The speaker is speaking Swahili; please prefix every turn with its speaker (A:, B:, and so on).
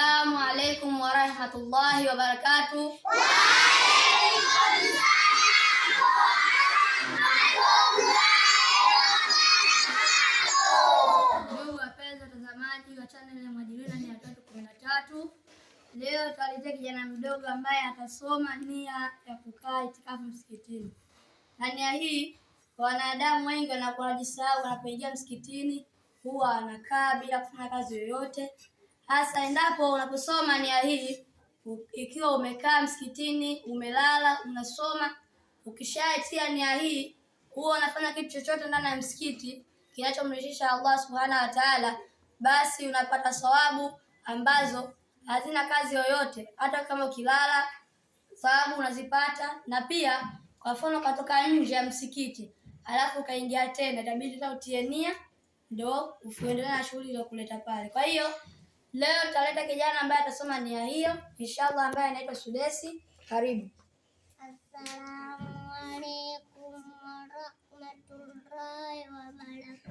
A: Assalamu alaikum warahmatullahi wabarakatuh. Ndugu wapenzi watazamaji wa channel ya Majirina 313, leo tutaletea kijana mdogo ambaye atasoma nia ya kukaa itikafu msikitini. Na nia hii wanadamu wengi wanakuwa wanajisahau, wanapoingia msikitini huwa anakaa bila kufanya kazi yoyote. Hasa endapo unaposoma nia hii, ikiwa umekaa msikitini, umelala, unasoma, ukishaitia nia hii, huwa unafanya kitu chochote ndani ya msikiti kinachomridhisha Allah Subhanahu wa Ta'ala, basi unapata thawabu ambazo hazina kazi yoyote. Hata kama ukilala, thawabu unazipata. Na pia kwa mfano katoka nje ya msikiti, alafu ukaingia tena, itabidi utie nia ndio uendelee na shughuli ile kuleta pale. Kwa hiyo leo tutaleta kijana ambaye atasoma nia hiyo inshallah, ambaye anaitwa Sudesi. Karibu.
B: Assalamu alaikum warahmatullahi wabarakatuh.